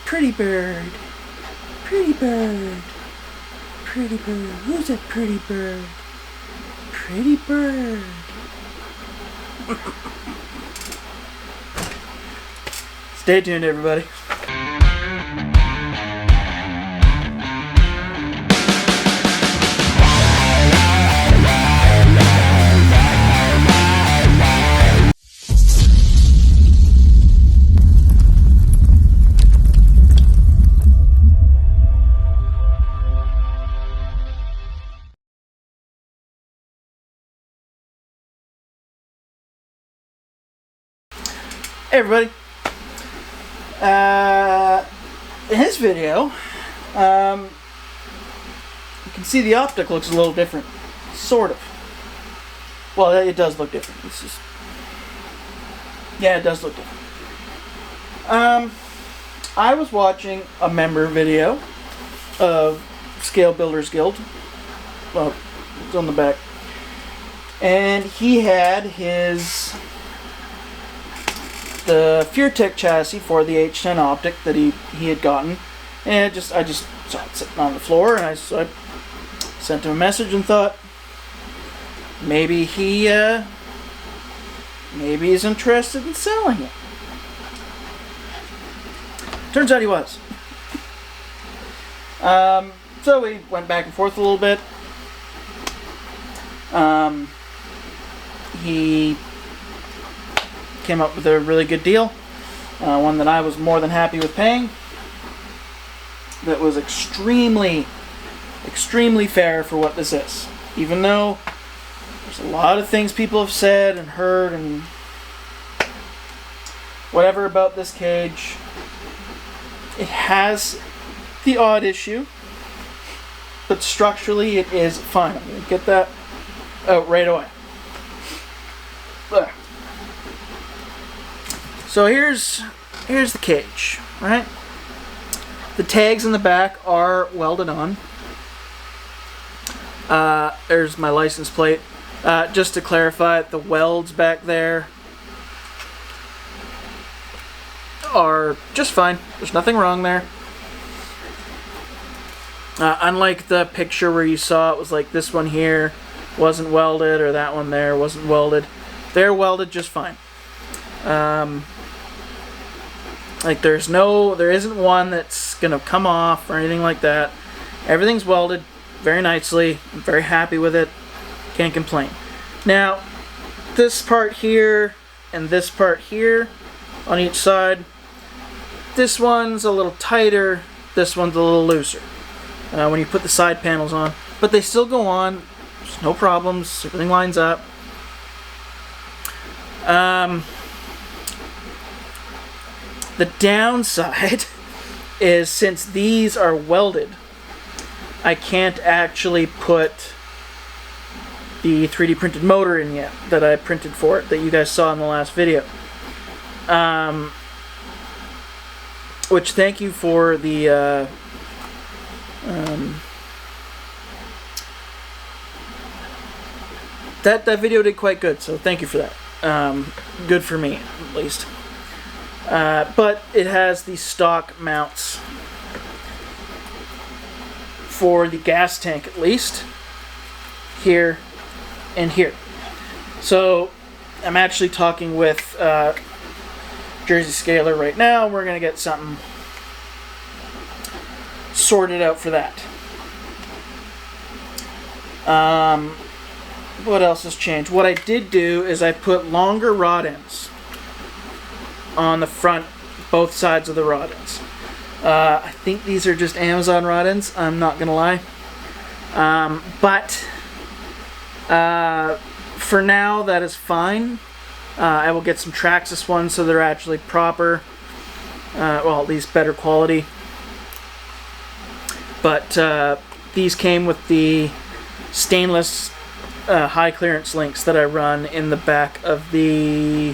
Pretty bird. Pretty bird. Pretty bird. Who's that pretty bird? Pretty bird. Stay tuned, everybody. Hey everybody, in this video, you can see the optic looks a little different, sort of. Well, it does look different. It's just, yeah, it does look different. I was watching a member video of Scale Builders Guild. Well, it's on the back, and he had the Furitek chassis for the H10 Optic that he had gotten, and I just saw it sitting on the floor, and I sent him a message and thought maybe he's interested in selling it. Turns out he was. So we went back and forth a little bit. He came up with a really good deal, one that I was more than happy with paying, that was extremely fair for what this is, even though there's a lot of things people have said and heard and whatever about this cage. It has the odd issue, but structurally it is fine. I'm going to get that out right away. There. So here's the cage, right? The tags in the back are welded on. There's my license plate. Just to clarify, the welds back there are just fine. There's nothing wrong there. Unlike the picture where you saw it was like this one here wasn't welded, or that one there wasn't welded. They're welded just fine. Like there isn't one that's gonna come off or anything like that. Everything's welded very nicely. I'm very happy with it. Can't complain. Now, this part here and this part here on each side, this one's a little tighter, this one's a little looser when you put the side panels on, but they still go on. There's no problems. Everything lines up. The downside is, since these are welded, I can't actually put the 3D printed motor in yet that I printed for it, that you guys saw in the last video. Which, thank you for the that video did quite good, so thank you for that. Good for me, at least. But it has the stock mounts for the gas tank, at least, here and here. So I'm actually talking with Jersey Scaler right now. We're going to get something sorted out for that. What else has changed? What I did do is I put longer rod ends on the front, both sides of the rod ends. I think these are just Amazon rod ends, I'm not gonna lie. But for now, that is fine. I will get some Traxxas ones so they're actually proper, well, at least better quality. But these came with the stainless high clearance links that I run in the back of the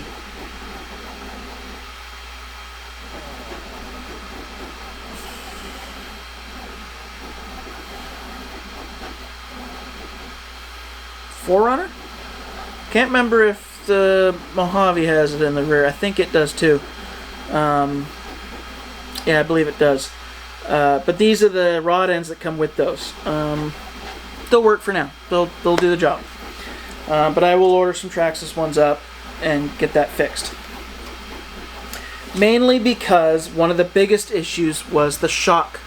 Forerunner? Can't remember if the Mojave has it in the rear. I think it does too. Yeah, I believe it does. But these are the rod ends that come with those. They'll work for now. They'll do the job. But I will order some Traxxas ones up and get that fixed. Mainly because one of the biggest issues was the shock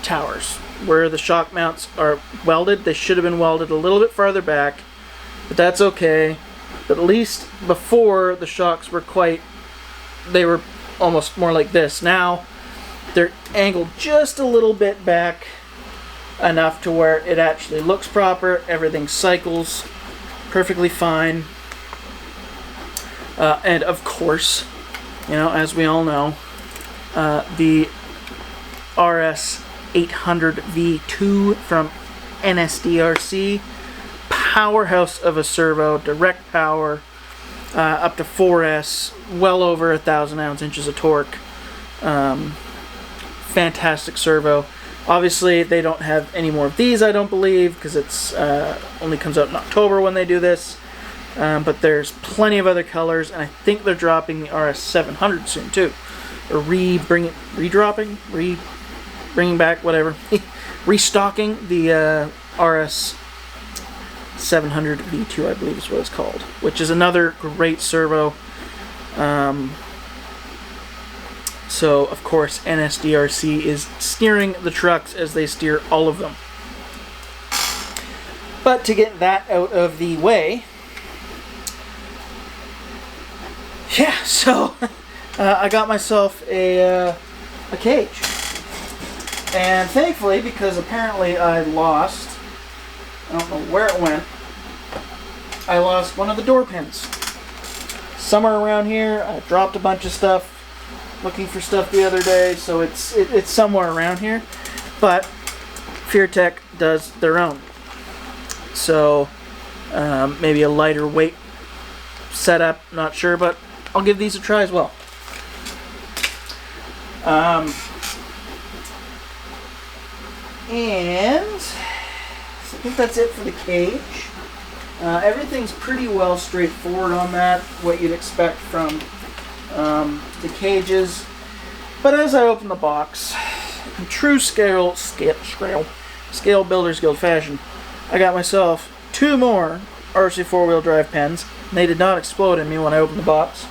towers. Where the shock mounts are welded, they should have been welded a little bit farther back. But that's okay. But at least before, the shocks were they were almost more like this. Now, they're angled just a little bit back, enough to where it actually looks proper. Everything cycles perfectly fine. And of course, you know, as we all know, the RS 800 V2 from NSDRC, powerhouse of a servo, direct power, up to 4S, well over 1,000 ounce-inches of torque. Fantastic servo. Obviously, they don't have any more of these, I don't believe, because it's only comes out in October when they do this. But there's plenty of other colors, and I think they're dropping the RS 700 soon too, or bringing back, whatever, restocking the RS 700 V2, I believe is what it's called, which is another great servo. So, of course, NSDRC is steering the trucks as they steer all of them. But to get that out of the way, yeah, so I got myself a cage. And thankfully, because apparently I lost, I don't know where it went, I lost one of the door pins. Somewhere around here, I dropped a bunch of stuff, looking for stuff the other day, so it's somewhere around here. But Furitek does their own. So maybe a lighter weight setup, not sure, but I'll give these a try as well. And so I think that's it for the cage. Everything's pretty well straightforward on that, what you'd expect from the cages. But as I open the box, in true scale Builders Guild fashion, I got myself 2 more RC 4-wheel drive pens. They did not explode in me when I opened the box,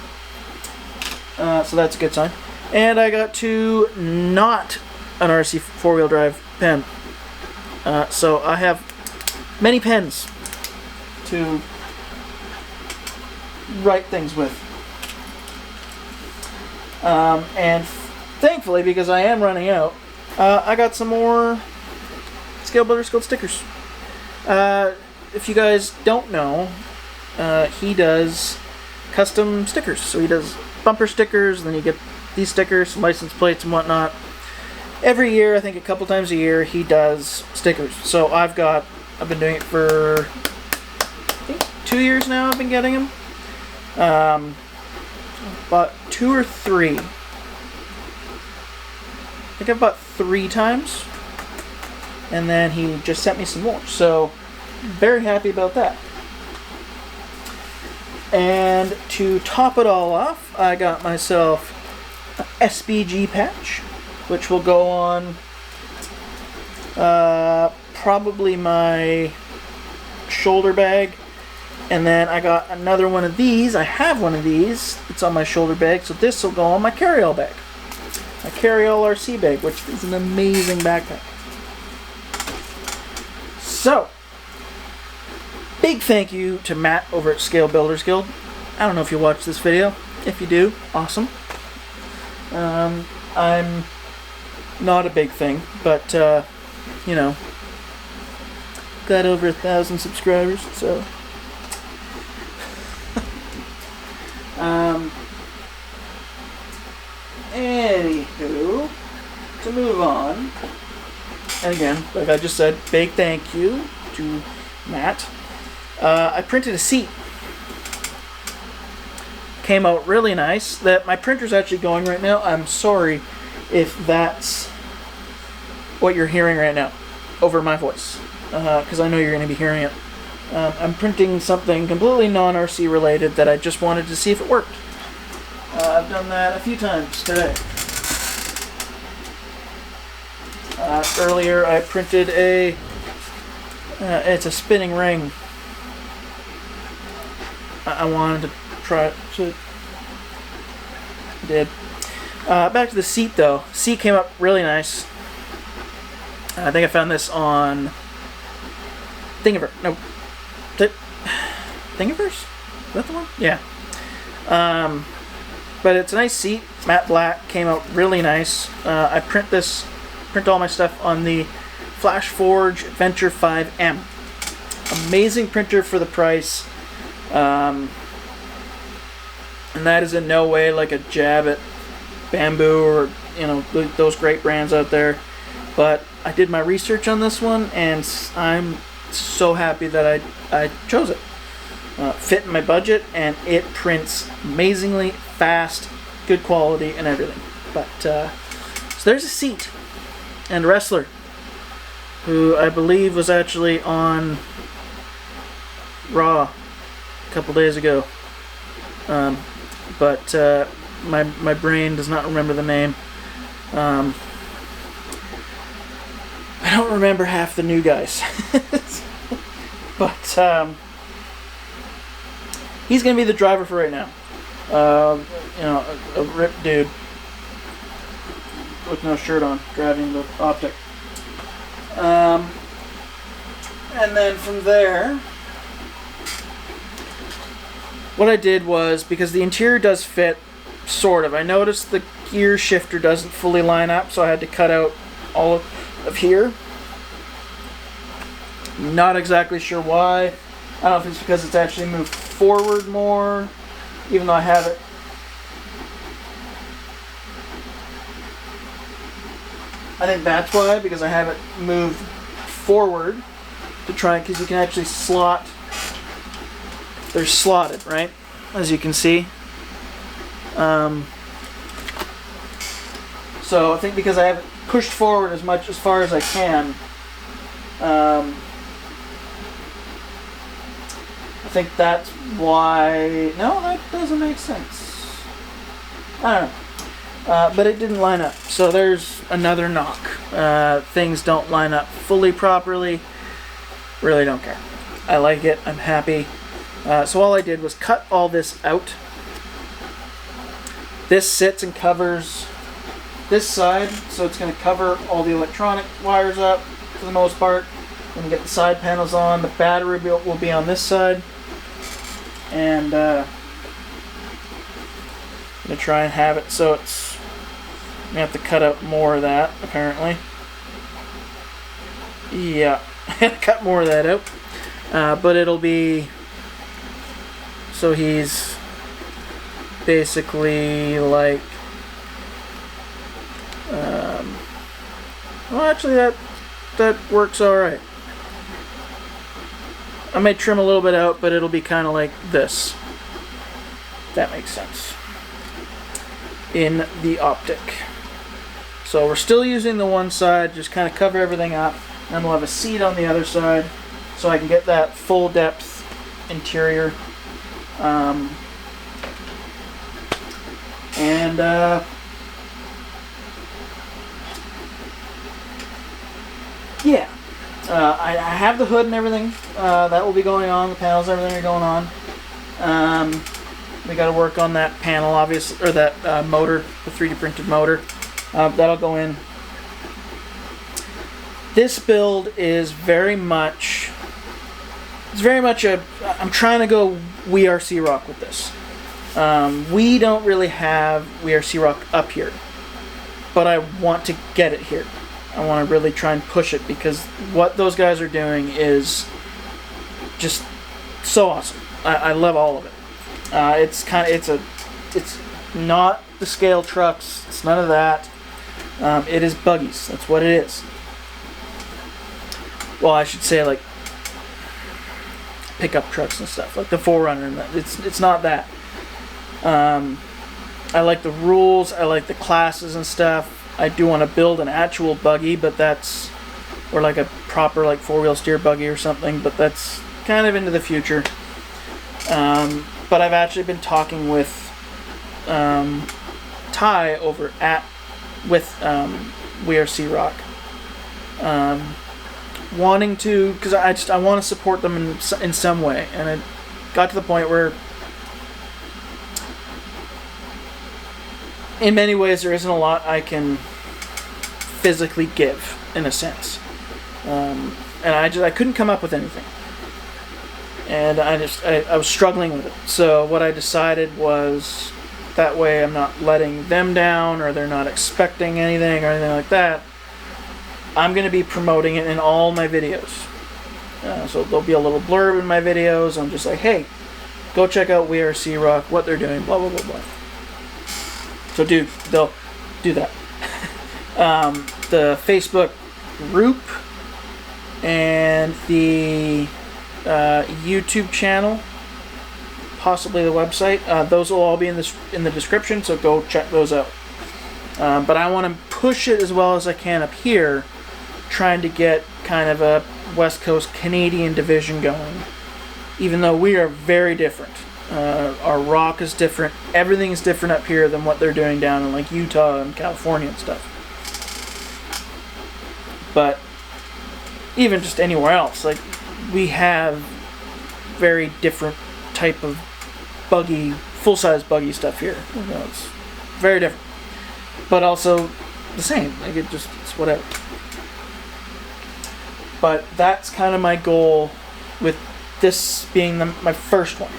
so that's a good sign. And I got 2 not an RC 4-wheel drive pen. So I have many pens to write things with. And thankfully, because I am running out, I got some more Scale Builders Guild stickers. If you guys don't know, he does custom stickers. So he does bumper stickers, then you get these stickers, some license plates and whatnot. Every year, I think a couple times a year, he does stickers. So I've been doing it for, I think, 2 years now. I've been getting them. About 2 or 3. I think I've bought 3 times. And then he just sent me some more. So, very happy about that. And to top it all off, I got myself an SBG patch, which will go on probably my shoulder bag. And then I got another one of these. I have one of these. It's on my shoulder bag, so this will go on my carry-all bag. My carry-all RC bag, which is an amazing backpack. So, big thank you to Matt over at Scale Builders Guild. I don't know if you watch this video. If you do, awesome. I'm not a big thing, but, you know, got over 1,000 subscribers, so... Anywho, to move on, and again, like I just said, big thank you to Matt. I printed a seat. Came out really nice. My printer's actually going right now. I'm sorry if that's what you're hearing right now over my voice, because I know you're going to be hearing it. I'm printing something completely non-RC related that I just wanted to see if it worked. I've done that a few times today. earlier I printed a, it's a spinning ring. I wanted to try it, so I did. Back to the seat though. Seat came up really nice. I think I found this on Thingiverse. No, Thingiverse? Is that the one? Yeah. But it's a nice seat. Matte black, came out really nice. I print all my stuff on the Flashforge Venture 5M. Amazing printer for the price. And that is in no way like a jab at Bamboo or, you know, those great brands out there. But I did my research on this one, and I'm so happy that I chose it. Fit in my budget, and it prints amazingly fast, good quality, and everything. But so there's a seat and a wrestler who I believe was actually on Raw a couple days ago. But my brain does not remember the name. I don't remember half the new guys. But he's going to be the driver for right now. You know, a ripped dude with no shirt on, driving the Optic. And then from there, what I did was, because the interior does fit, sort of, I noticed the gear shifter doesn't fully line up, so I had to cut out all of here. Not exactly sure why. I don't know if it's because it's actually moved forward more, even though I have it. I think that's why, because I have it moved forward to try, because you can actually slot. They're slotted, right? As you can see. So I think because I have it pushed forward as far as I can, I think that's why. No, that doesn't make sense. I don't know. But it didn't line up. So there's another knock. Things don't line up fully properly. Really don't care. I like it. I'm happy. So all I did was cut all this out. This sits and covers this side, so it's going to cover all the electronic wires up for the most part. I'm going to get the side panels on. The battery will be on this side. And I'm going to try and have it so it's... I'm going to have to cut out more of that, apparently. Yeah, I got to cut more of that out. But it'll be... So he's basically like... well, actually that works alright. I may trim a little bit out, but it'll be kind of like this. That makes sense. In the Optic. So we're still using the one side, just kind of cover everything up. And we'll have a seat on the other side, so I can get that full depth interior. Yeah, I have the hood and everything. That will be going on. The panels, everything are going on. We got to work on that panel, obviously, or that motor, the 3D printed motor. That'll go in. This build is very much. It's very much a. I'm trying to go We RC Rock with this. We don't really have We RC Rock up here, but I want to get it here. I want to really try and push it, because what those guys are doing is just so awesome. I love all of it. It's not the scale trucks. It's none of that. It is buggies. That's what it is. Well, I should say like pickup trucks and stuff, like the 4Runner. And that. It's not that. I like the rules. I like the classes and stuff. I do want to build an actual buggy, but that's, or like a proper like 4-wheel steer buggy or something, but that's kind of into the future. But I've actually been talking with Ty over at with We RC Rock, wanting to, because I want to support them in some way, and it got to the point where in many ways there isn't a lot I can physically give, in a sense, and I couldn't come up with anything, and I was struggling with it. So what I decided was, that way I'm not letting them down, or they're not expecting anything or anything like that. I'm going to be promoting it in all my videos. So there'll be a little blurb in my videos. I'm just like, hey, go check out We Are Sea Rock, what they're doing, blah, blah, blah, blah. So they'll do that. The Facebook group and the YouTube channel, possibly the website, those will all be in the description, so go check those out. But I want to push it as well as I can up here, trying to get kind of a West Coast Canadian division going, even though we are very different. Our rock is different, everything is different up here than what they're doing down in like Utah and California and stuff. But even just anywhere else, like, we have very different type of buggy, full-size buggy stuff here. You know, it's very different, but also the same. Like, it's whatever. But that's kind of my goal with this being my first one.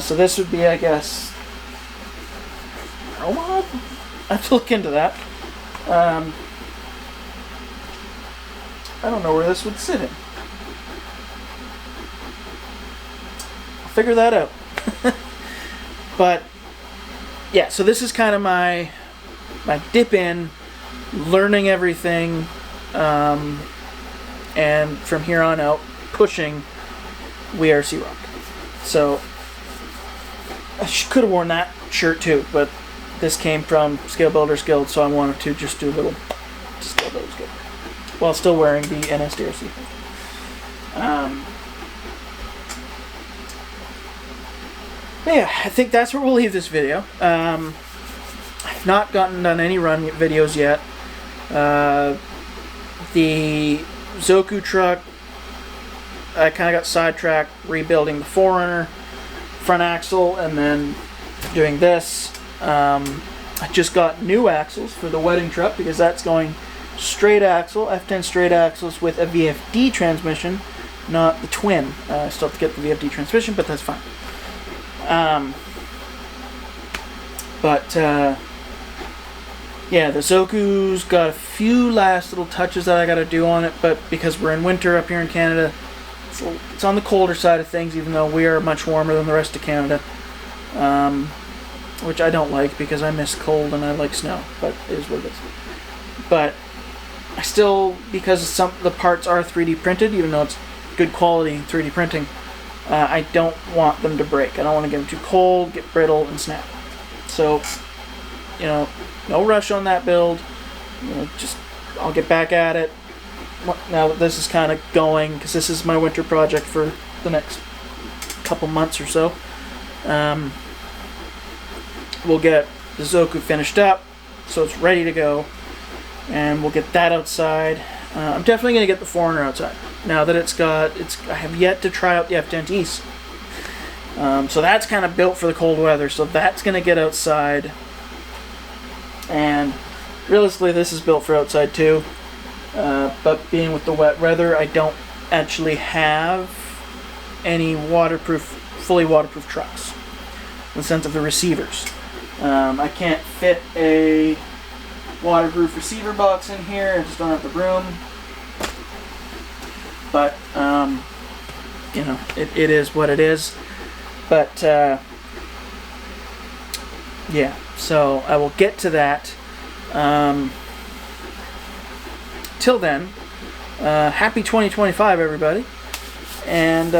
So this would be, I guess, Omaha? I have to look into that. I don't know where this would sit in. I'll figure that out. But yeah, so this is kind of my dip in, learning everything, and from here on out pushing We Are Sea Rock. So I could have worn that shirt too, but this came from Scale Builders Guild, so I wanted to just do a little Scale Builders Guild while still wearing the NSDRC. But yeah, I think that's where we'll leave this video. I've not done any run videos yet. The Zoku truck, I kind of got sidetracked rebuilding the Forerunner front axle and then doing this. I just got new axles for the wedding truck because that's going straight axle, F10 straight axles with a VFD transmission, not the twin. I still have to get the VFD transmission, but that's fine. Yeah, the Zoku's got a few last little touches that I got to do on it, but because we're in winter up here in Canada, it's on the colder side of things, even though we are much warmer than the rest of Canada, which I don't like because I miss cold and I like snow, but it is what it is. But I still, because some of the parts are 3D printed, even though it's good quality 3D printing, I don't want them to break. I don't want to get them too cold, get brittle, and snap. So, you know, no rush on that build. You know, just I'll get back at it now that this is kind of going, because this is my winter project for the next couple months or so. We'll get the Zoku finished up, so it's ready to go, and we'll get that outside. I'm definitely going to get the Forerunner outside now that I have yet to try out the F10 East. So that's kind of built for the cold weather, so that's going to get outside. And realistically, this is built for outside too. But being with the wet weather, I don't actually have any fully waterproof trucks in the sense of the receivers. I can't fit a waterproof receiver box in here. I just don't have the room. But you know, it is what it is. But yeah, so I will get to that. Till then, happy 2025, everybody. And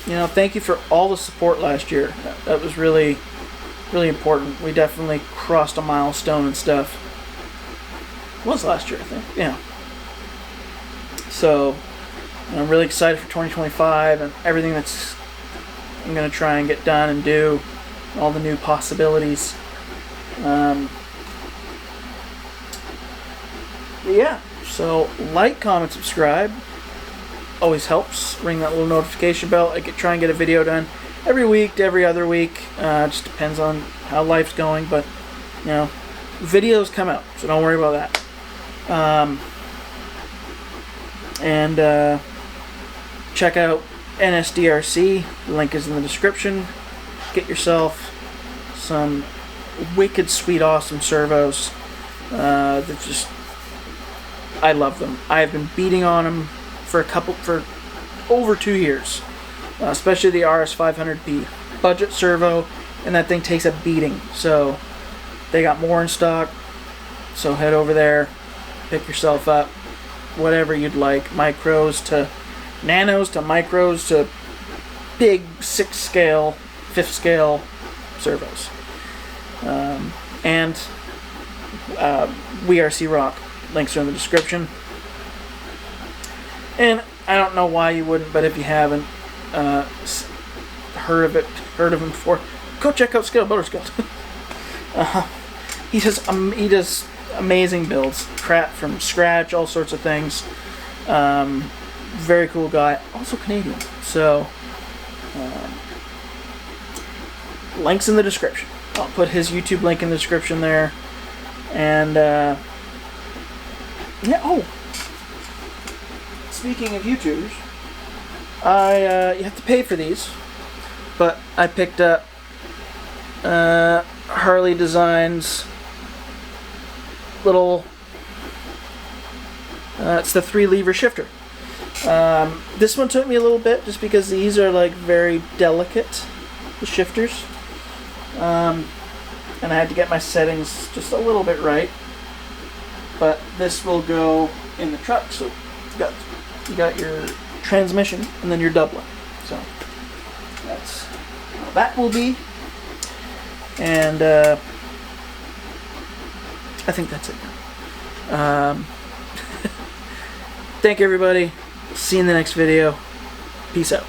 you know, thank you for all the support last year. That was really, really important. We definitely crossed a milestone and stuff. It was last year, I think. Yeah. So I'm really excited for 2025 and everything that's I'm going to try and get done and do, all the new possibilities. Yeah, So like, comment, subscribe. Always helps. Ring that little notification bell. I could try and get a video done every week to every other week. Just depends on how life's going, but you know, videos come out, so don't worry about that. And check out NSDRC. The link is in the description. Get yourself some wicked sweet awesome servos. That just, I love them. I have been beating on them for over 2 years, especially the RS500P budget servo, and that thing takes a beating. So they got more in stock, so head over there, pick yourself up whatever you'd like, micros to nanos to micros to big 6th scale, 5th scale servos. And We RC Rock, links are in the description. And I don't know why you wouldn't, but if you haven't heard of him before, go check out Scale Builders Guild. He does amazing builds, crap from scratch, all sorts of things. Very cool guy, also Canadian. So links in the description. I'll put his YouTube link in the description there. And yeah. Oh, speaking of YouTubers, you have to pay for these, but I picked up Harley Designs little. It's the 3-lever shifter. This one took me a little bit just because these are like very delicate, the shifters. And I had to get my settings just a little bit right. But this will go in the truck, so you got your transmission and then your doubler. So that's how that will be. And I think that's it. Thank you, everybody. See you in the next video. Peace out.